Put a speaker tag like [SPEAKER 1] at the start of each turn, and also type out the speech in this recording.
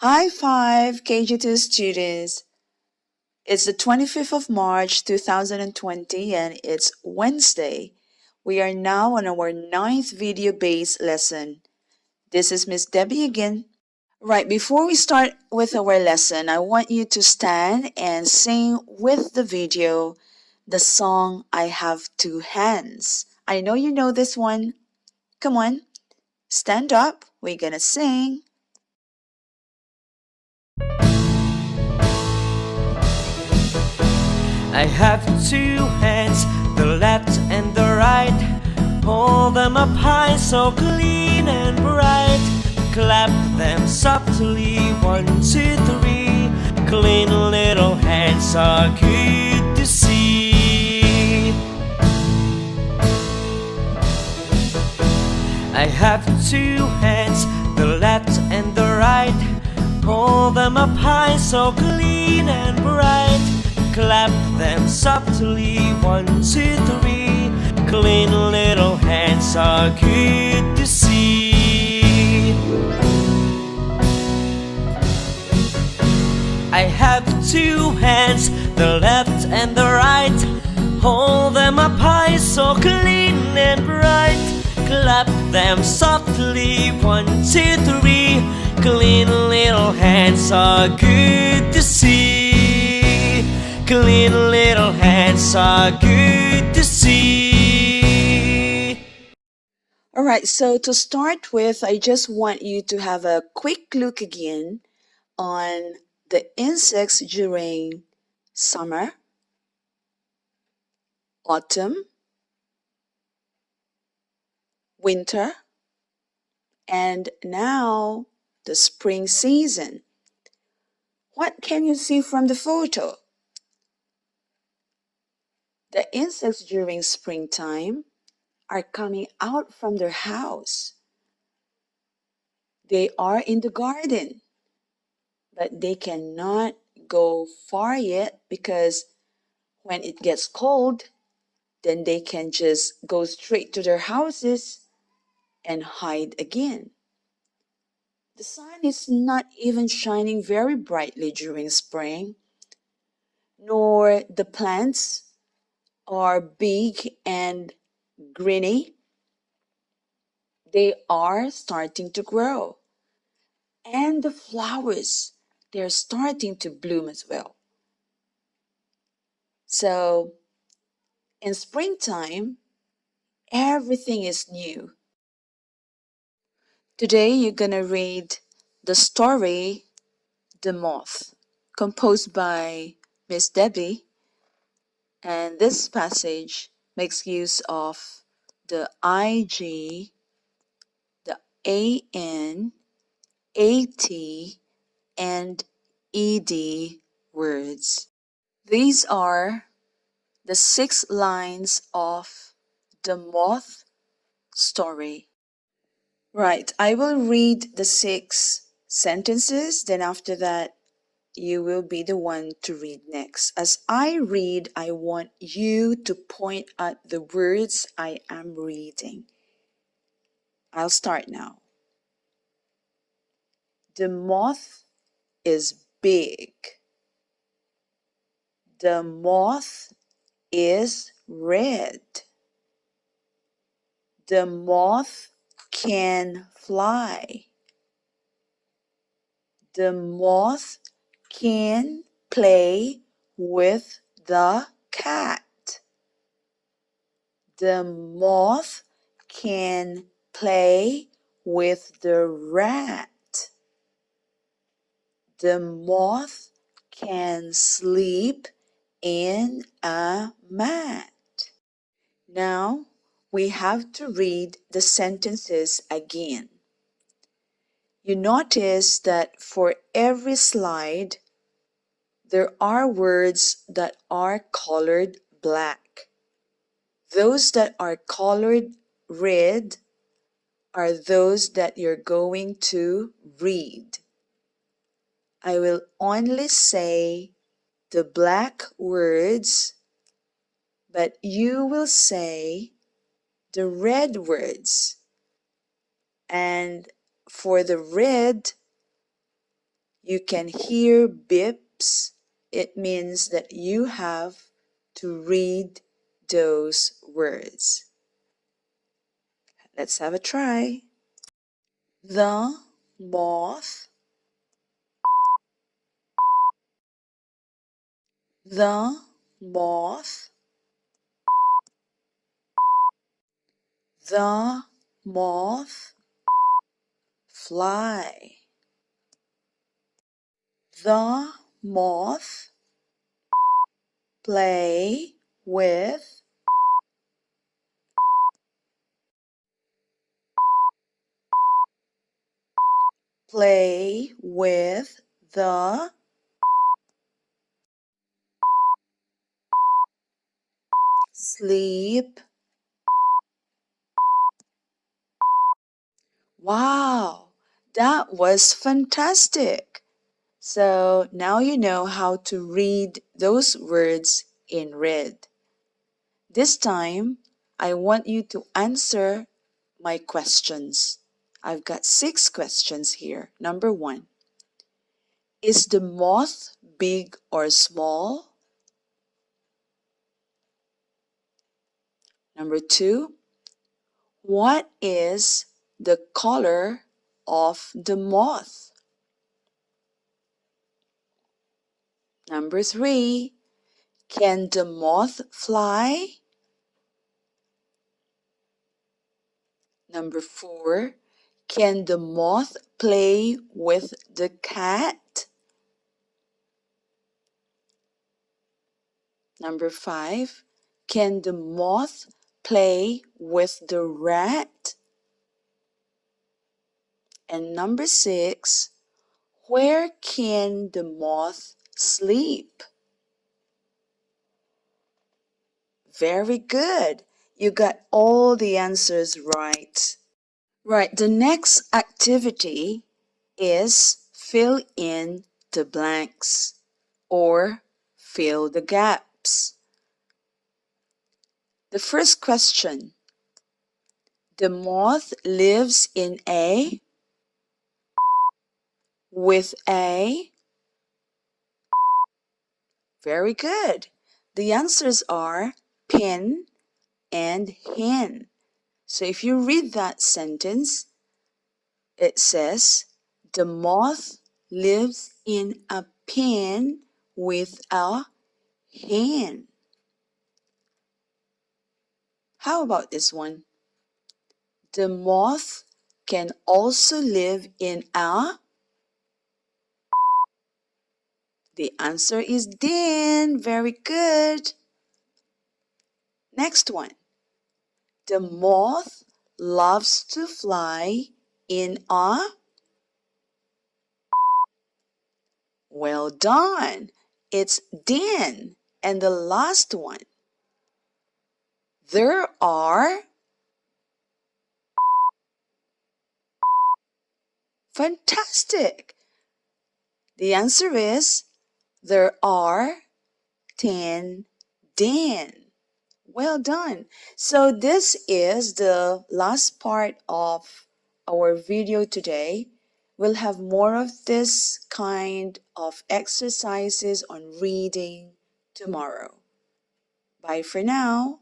[SPEAKER 1] High five, KG2 students. It's the 25th of March 2020 and it's Wednesday. We are now on our ninth video-based lesson. This is Miss Debbie again. Right, before we start with our lesson, I want you to stand and sing with the video the song I Have Two Hands. I know you know this one. Come on, stand up. We're gonna sing.
[SPEAKER 2] I have two hands, the left and the right. Hold them up high, so clean and bright. Clap them softly, 1, 2, 3. Clean little hands are good to see. I have two hands, the left and the right. Hold them up high, so clean and bright. Clap them softly, 1, 2, 3. Clean little hands are good to see. I have two hands, the left and the right. Hold them up high, so clean and bright. Clap them softly, 1, 2, 3. Clean little hands are good to see. Clean little hands are good to see.
[SPEAKER 1] Alright, so to start with, I just want you to have a quick look again on the insects during summer, autumn, winter, and now the spring season. What can you see from the photo? The insects during springtime are coming out from their house. They are in the garden, but they cannot go far yet because when it gets cold, then they can just go straight to their houses and hide again. The sun is not even shining very brightly during spring, nor the plants are big and greeny. They are starting to grow. And the flowers, they're starting to bloom as well. So in springtime, everything is new. Today you're gonna read the story The Moth, composed by Miss Debbie, and this passage makes use of the IG, the AN, AT, and ED words. These are the 6 lines of the moth story. Right, I will read the 6 sentences, then after that, you will be the one to read next. As I read, I want you to point at the words I am reading. I'll start now. The moth is big. The moth is red. The moth can fly. The moth can play with the cat. The moth can play with the rat. The moth can sleep in a mat. Now we have to read the sentences again. You notice that for every slide, there are words that are colored black. Those that are colored red are those that you're going to read. I will only say the black words, but you will say the red words. And for the red, you can hear beeps, it means that you have to read those words. Let's have a try. The moth, the moth, the moth, fly. The moth, play with, play with the sleep. Wow, that was fantastic. So now you know how to read those words in red. This time, I want you to answer my questions. I've got 6 questions here. Number 1, is the moth big or small? Number 2, what is the color of the moth? Number 3, can the moth fly? Number 4, can the moth play with the cat? Number 5, can the moth play with the rat? And number 6, where can the moth sleep? Very good. You got all the answers right. Right, the next activity is fill in the blanks or fill the gaps. The first question, the moth lives in a, with a. Very good. The answers are pen and hen. So if you read that sentence, it says, the moth lives in a pen with a hen. How about this one? The moth can also live in a. The answer is den. Very good. Next one. The moth loves to fly in a. Well done. It's den. And the last one. There are. Fantastic. The answer is there are 10 den. Well done. So this is the last part of our video today. We'll have more of this kind of exercises on reading tomorrow. Bye for now.